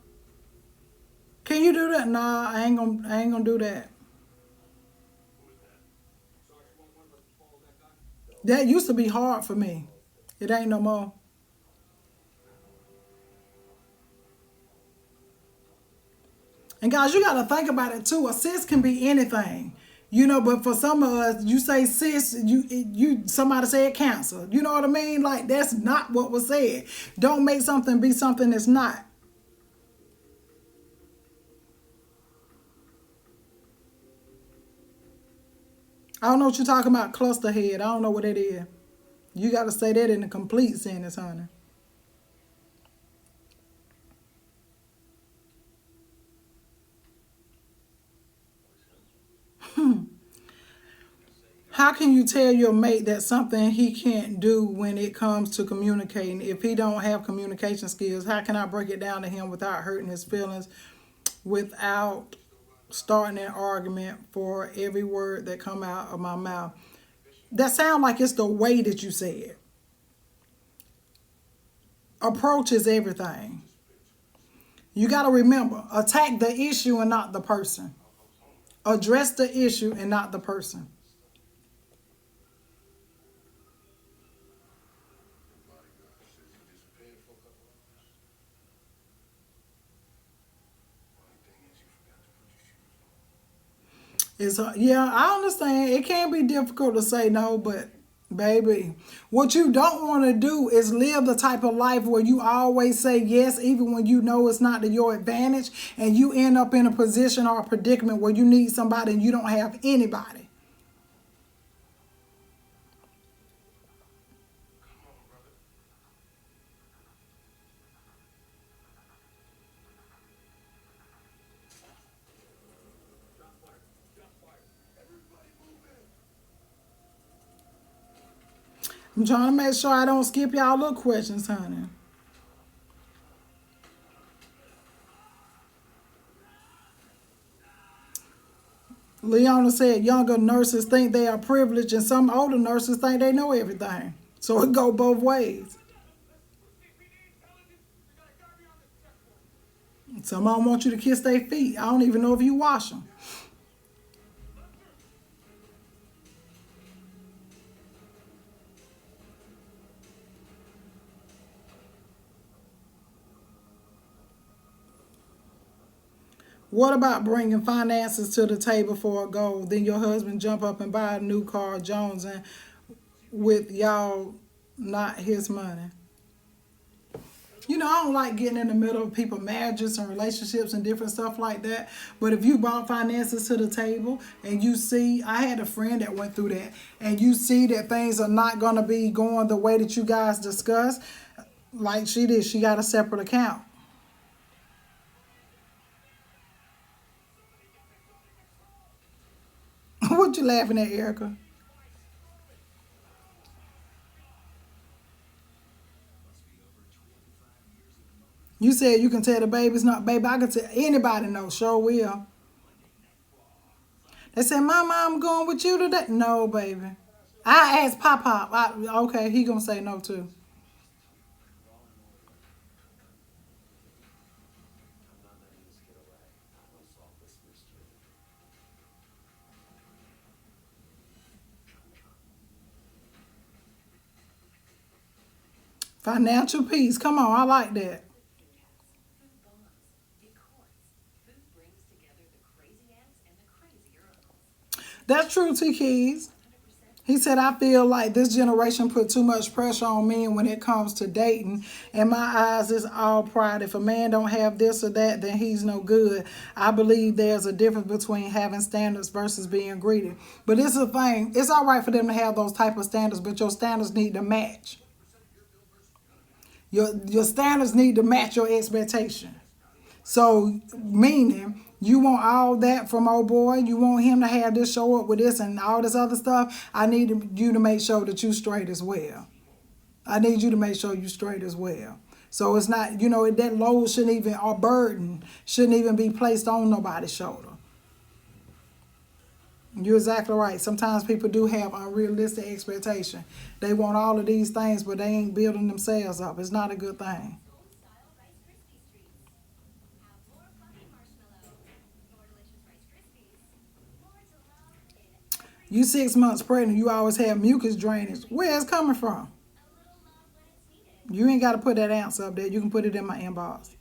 Can you do that? Nah, I ain't gonna do that. That used to be hard for me. It ain't no more. And guys, you gotta think about it too. A sis can be anything. But for some of us, you say cis, you somebody said cancer. You know what I mean? Like, that's not what was said. Don't make something be something that's not. I don't know what you're talking about, cluster head. I don't know what it is. You got to say that in a complete sentence, honey. How can you tell your mate that something he can't do when it comes to communicating? If he don't have communication skills, how can I break it down to him without hurting his feelings, without starting an argument for every word that come out of my mouth? That sound like it's the way that you say it. Approach is everything. You got to remember, attack the issue and not the person. Address the issue and not the person. Yeah, I understand. It can be difficult to say no, but baby, what you don't want to do is live the type of life where you always say yes, even when you know it's not to your advantage, and you end up in a position or a predicament where you need somebody and you don't have anybody. I'm trying to make sure I don't skip y'all little questions, honey. Leona said younger nurses think they are privileged and some older nurses think they know everything. So it go both ways. Some of them want you to kiss their feet. I don't even know if you wash them. What about bringing finances to the table for a goal? Then your husband jump up and buy a new car, Jones, and with y'all not his money. You know, I don't like getting in the middle of people's marriages and relationships and different stuff like that. But if you brought finances to the table and you see, I had a friend that went through that, and you see that things are not going to be going the way that you guys discussed, like she did, she got a separate account. What you laughing at, Erica? You said you can tell the baby's not, baby, I can tell anybody no, sure will. They said, Mama, I'm going with you today. No, baby. I asked Pop Pop. Okay, he gonna say no too. Financial peace. Come on, I like that. That's true, T Keys. He said, I feel like this generation put too much pressure on men when it comes to dating. In my eyes, it's all pride. If a man don't have this or that, then he's no good. I believe there's a difference between having standards versus being greedy. But this is the thing. It's all right for them to have those type of standards, but your standards need to match. Your standards need to match your expectation. So, meaning, you want all that from old boy. You want him to have this, show up with this and all this other stuff. I need you to make sure that you straight as well. I need you to make sure you straight as well. So it's not, that load shouldn't even, or burden shouldn't even be placed on nobody's shoulder. You're exactly right. Sometimes people do have unrealistic expectation. They want all of these things, but they ain't building themselves up. It's not a good thing. You 6 months pregnant, you always have mucus drainage. Where it's coming from? You ain't got to put that answer up there. You can put it in my inbox.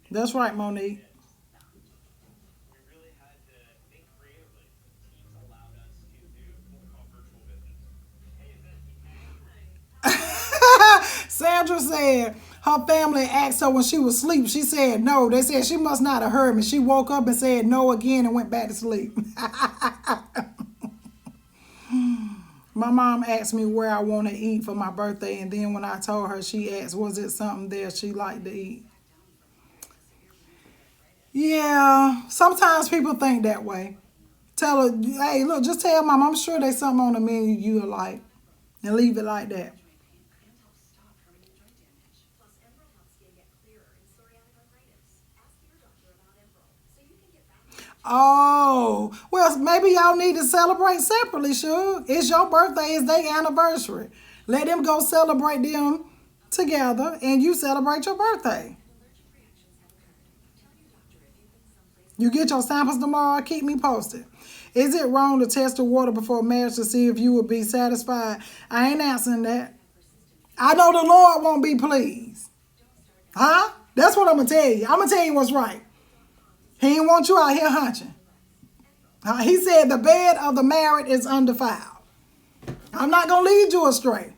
That's right, Monique. Sandra said her family asked her when she was asleep. She said no. They said she must not have heard me. She woke up and said no again and went back to sleep. My mom asked me where I want to eat for my birthday, and then when I told her, she asked, was it something there she liked to eat? Yeah, sometimes people think that way. Tell her, hey, look, just tell mom, I'm sure there's something on the menu you like, and leave it like that. Oh, well, maybe y'all need to celebrate separately, sure. It's your birthday, it's their anniversary. Let them go celebrate them together, and you celebrate your birthday. You get your samples tomorrow, keep me posted. Is it wrong to test the water before marriage to see if you will be satisfied? I ain't answering that. I know the Lord won't be pleased. Huh? That's what I'm going to tell you. I'm going to tell you what's right. He didn't want you out here hunching. He said the bed of the married is undefiled. I'm not going to lead you astray.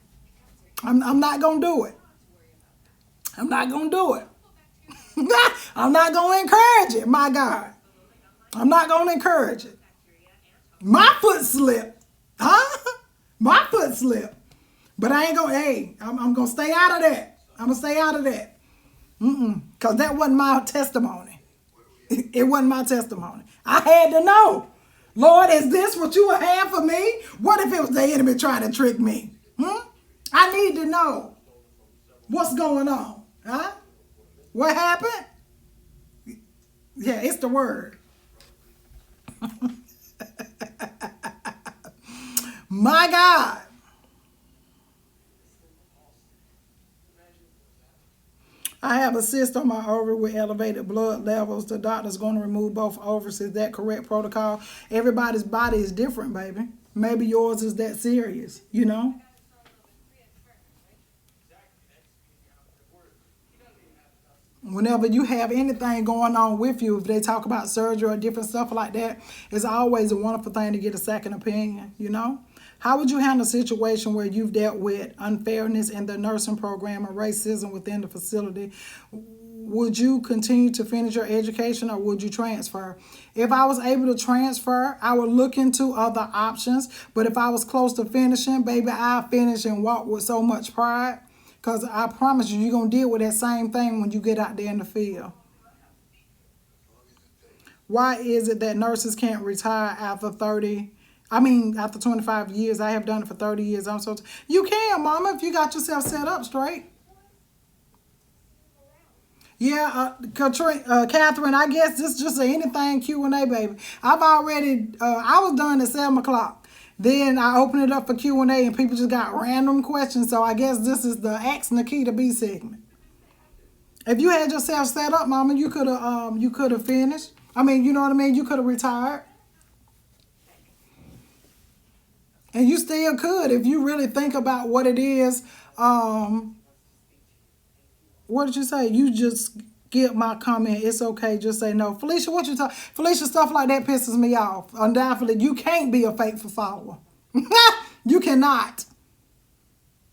I'm not going to do it. I'm not going to do it. I'm not going to encourage it, my God. I'm not going to encourage it. My foot slipped. Huh? My foot slipped. But I ain't going to, hey, I'm going to stay out of that. I'm going to stay out of that. Because that wasn't my testimony. It wasn't my testimony. I had to know. Lord, is this what you would have for me? What if it was the enemy trying to trick me? I need to know what's going on. Huh? What happened? Yeah, it's the word. My God. I have a cyst on my ovary with elevated blood levels. The doctor's going to remove both ovaries. Is that correct protocol? Everybody's body is different, baby. Maybe yours is that serious, Whenever you have anything going on with you, if they talk about surgery or different stuff like that, it's always a wonderful thing to get a second opinion, How would you handle a situation where you've dealt with unfairness in the nursing program or racism within the facility? Would you continue to finish your education or would you transfer? If I was able to transfer, I would look into other options. But if I was close to finishing, baby, I'll finish and walk with so much pride. Because I promise you, you're going to deal with that same thing when you get out there in the field. Why is it that nurses can't retire after 30? After 25 years. I have done it for 30 years. You can, mama, if you got yourself set up straight. Yeah, Catherine, I guess this is just anything Q&A, baby. I was done at 7 o'clock. Then I opened it up for Q&A and people just got random questions. So I guess this is the Ask Nikita B segment. If you had yourself set up, mama, you could have finished. You know what I mean? You could have retired. And you still could if you really think about what it is. What did you say? You just get my comment. It's okay. Just say no. Felicia, what you talking? Felicia, stuff like that pisses me off. Undoubtedly, you can't be a faithful follower. You cannot.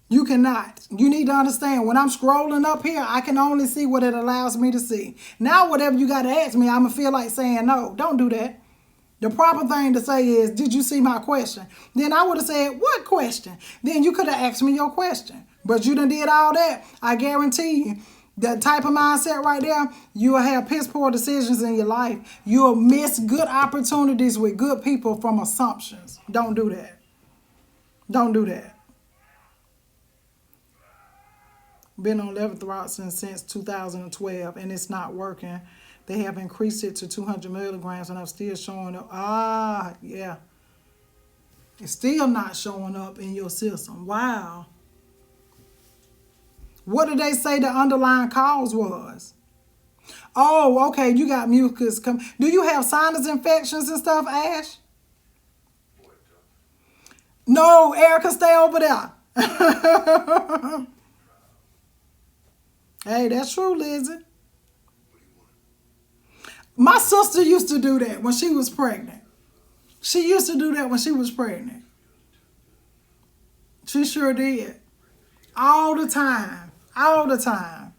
You cannot. You need to understand, when I'm scrolling up here, I can only see what it allows me to see. Now, whatever you got to ask me, I'm going to feel like saying no. Don't do that. The proper thing to say is, did you see my question? Then I would have said, what question? Then you could have asked me your question. But you done did all that. I guarantee you, that type of mindset right there, you will have piss poor decisions in your life. You'll miss good opportunities with good people from assumptions. Don't do that. Don't do that. Been on levothyroxine since 2012 and it's not working. They have increased it to 200 milligrams and I'm still showing up. Yeah. It's still not showing up in your system. Wow. What did they say the underlying cause was? Oh, okay, you got mucus. Do you have sinus infections and stuff, Ash? No, Erica, stay over there. Hey, that's true, Lizzie. My sister used to do that when she was pregnant. She used to do that when she was pregnant. She sure did. All the time. All the time.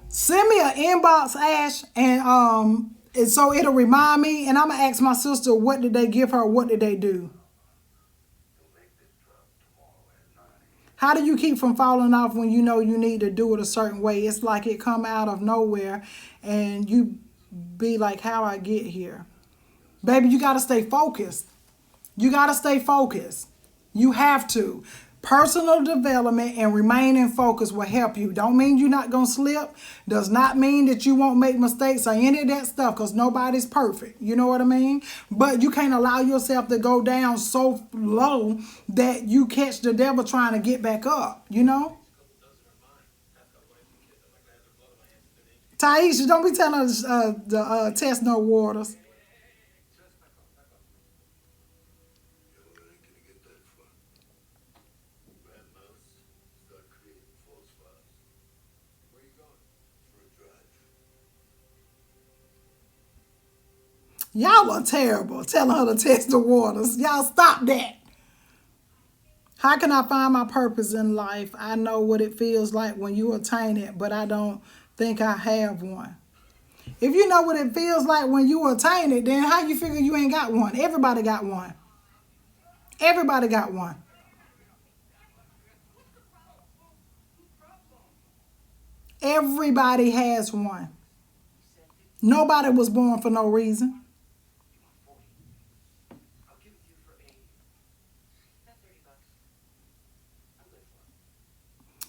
Send me an inbox, Ash, and so it'll remind me, and I'm going to ask my sister, what did they give her? What did they do? How do you keep from falling off when you know you need to do it a certain way? It's like it come out of nowhere and you be like, how I get here? Baby, you got to stay focused. You got to stay focused. You have to. Personal development and remaining focused will help you. Don't mean you're not going to slip. Does not mean that you won't make mistakes or any of that stuff, because nobody's perfect. You know what I mean? But you can't allow yourself to go down so low that you catch the devil trying to get back up, you know? Taisha, don't be telling us the test no waters. Y'all are terrible telling her to test the waters. Y'all stop that. How can I find my purpose in life? I know what it feels like when you attain it, but I don't think I have one. If you know what it feels like when you attain it, then how you figure you ain't got one? Everybody got one. Everybody got one. Everybody has one. Nobody was born for no reason.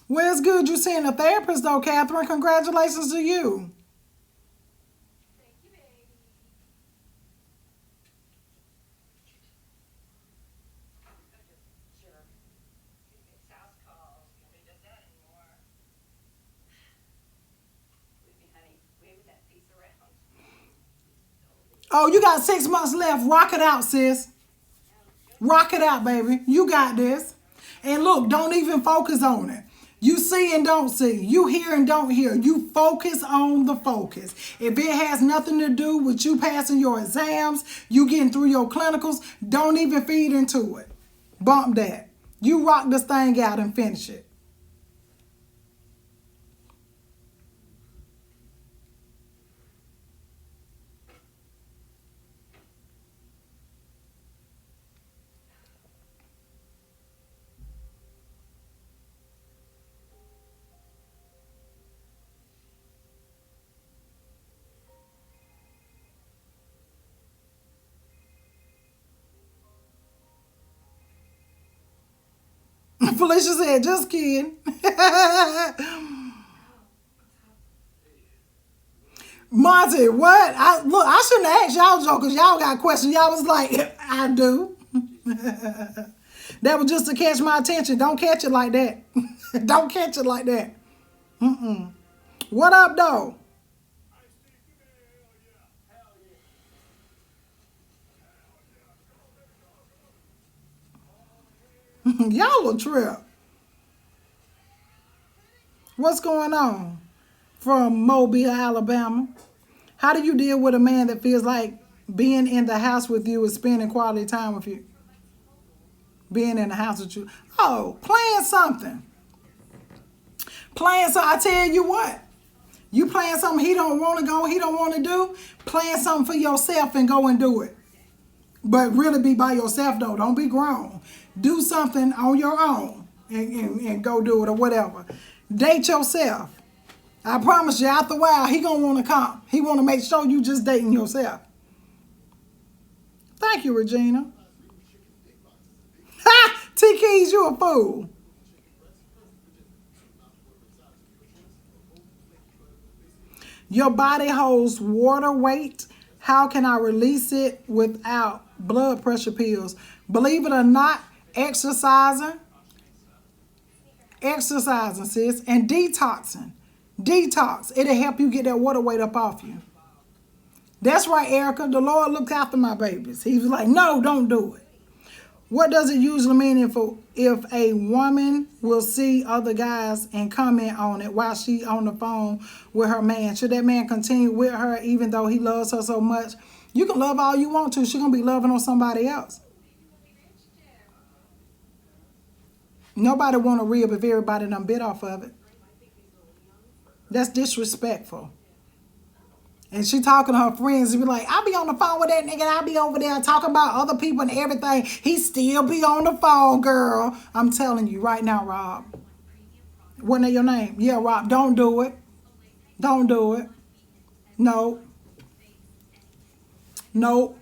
Well, it's good you're seeing a therapist, though, Catherine. Congratulations to you. Oh, you got 6 months left. Rock it out, sis. Rock it out, baby. You got this. And look, don't even focus on it. You see and don't see. You hear and don't hear. You focus on the focus. If it has nothing to do with you passing your exams, you getting through your clinicals, don't even feed into it. Bump that. You rock this thing out and finish it. Felicia said, just kidding. Monty, what? I shouldn't have asked y'all jokers. Y'all got questions. Y'all was like, I do. That was just to catch my attention. Don't catch it like that. Don't catch it like that. What up, though? Y'all a trip. What's going on? From Mobile, Alabama. How do you deal with a man that feels like being in the house with you is spending quality time with you? Being in the house with you. Oh, playing something. Playing so I tell you what. You playing something he don't want to go, he don't want to do. Playing something for yourself and go and do it. But really be by yourself though. Don't be grown. Do something on your own and go do it or whatever. Date yourself. I promise you, after a while, he gonna want to come. He want to make sure you just dating yourself. Thank you, Regina. Ha! T-Keys, you a fool. Your body holds water weight. How can I release it without blood pressure pills? Believe it or not, exercising, sis, and detoxing. Detox. It'll help you get that water weight up off you. That's right, Erica. The Lord looked after my babies. He was like, no, don't do it. What does it usually mean if a woman will see other guys and comment on it while she on the phone with her man? Should that man continue with her even though he loves her so much? You can love all you want to. She's going to be loving on somebody else. Nobody want to rib if everybody done bit off of it. That's disrespectful. And she talking to her friends and be like, I be on the phone with that nigga. I be over there talking about other people and everything. He still be on the phone, girl. I'm telling you right now, Rob. Wasn't that your name? Yeah, Rob. Don't do it. Don't do it. No. No.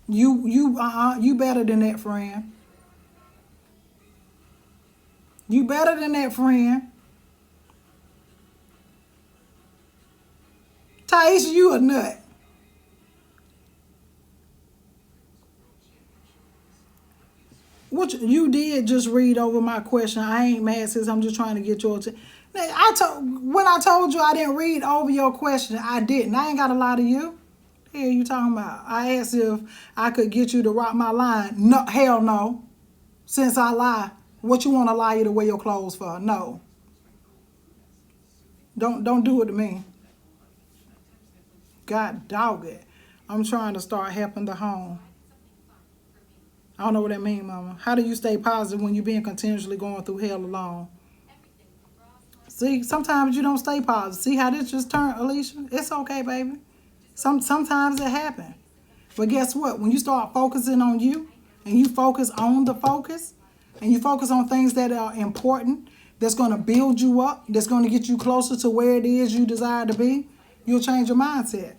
You better than that, friend. You better than that, friend. Taisha, you a nut. What you did just read over my question. I ain't mad, sis. I'm just trying to get your attention. When I told you I didn't read over your question, I didn't. I ain't got a lie to you. The hell you talking about? I asked if I could get you to rock my line. No, hell no. Since I lie, what you want to lie you to wear your clothes for? No. Don't do it to me. God dog it. I'm trying to start helping the home. I don't know what that means, Mama. How do you stay positive when you're being continuously going through hell alone? See, sometimes you don't stay positive. See how this just turned, Alicia? It's okay, baby. Sometimes it happens. But guess what? When you start focusing on you and you focus on the focus and you focus on things that are important, that's going to build you up, that's going to get you closer to where it is you desire to be, you'll change your mindset.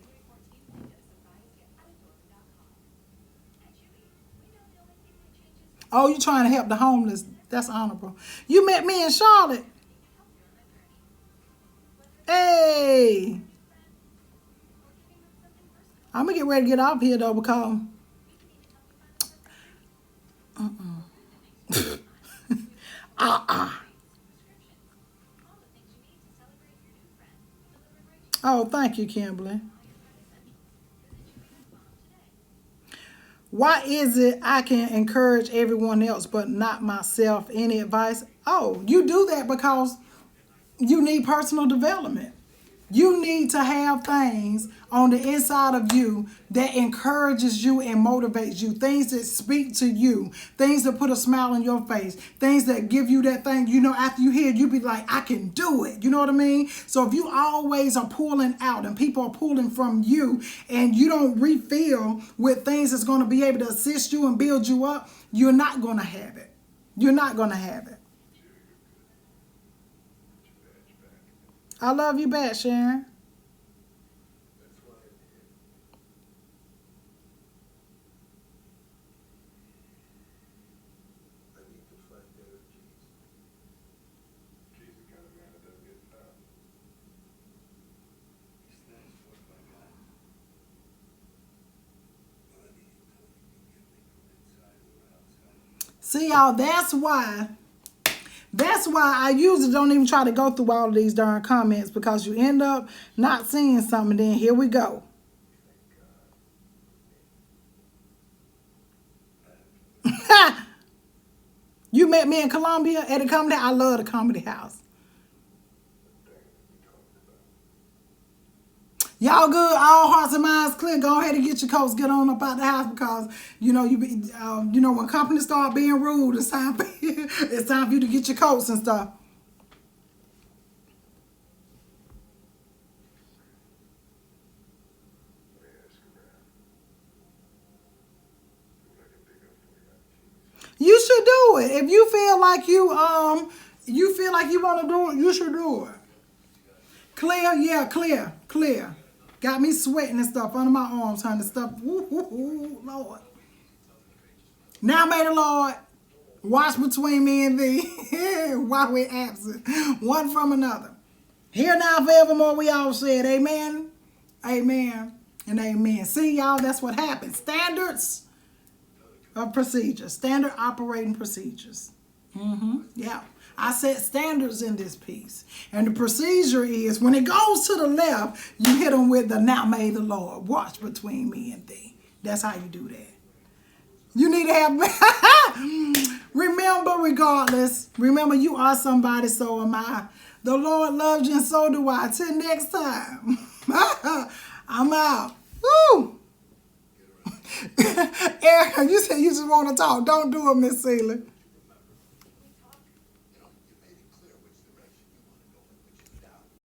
Oh, you trying to help the homeless. That's honorable. You met me in Charlotte. Hey. I'm going to get ready to get off here, though, because... Oh, thank you, Kimberly. Why is it I can encourage everyone else but not myself? Any advice? Oh, you do that because you need personal development. You need to have things on the inside of you that encourages you and motivates you. Things that speak to you. Things that put a smile on your face. Things that give you that thing, you know, after you hear it, you be like, I can do it. You know what I mean? So if you always are pulling out and people are pulling from you and you don't refill with things that's going to be able to assist you and build you up, you're not going to have it. You're not going to have it. I love you back, Sharon. See, y'all, that's why I usually don't even try to go through all of these darn comments, because you end up not seeing something. Then here we go. You met me in Columbia at a comedy. I love the comedy house. Y'all good? All hearts and minds clear. Go ahead and get your coats. Get on up out the house, because you know when companies start being rude, it's time for it's time for you to get your coats and stuff. You should do it. If you feel like you want to do it, you should do it. Clear, yeah, clear. Got me sweating and stuff under my arms, honey. Stuff, Lord. Now may the Lord watch between me and thee while we're absent, one from another. Here now forevermore, we all said amen, amen, and amen. See, y'all, that's what happens. Standards of procedures, standard operating procedures. Yeah. I set standards in this piece. And the procedure is, when it goes to the left, you hit them with the now may the Lord watch between me and thee. That's how you do that. You need to have, remember you are somebody, so am I. The Lord loves you and so do I. Till next time. I'm out. Woo! Erica, you said you just want to talk. Don't do it, Miss Seeley.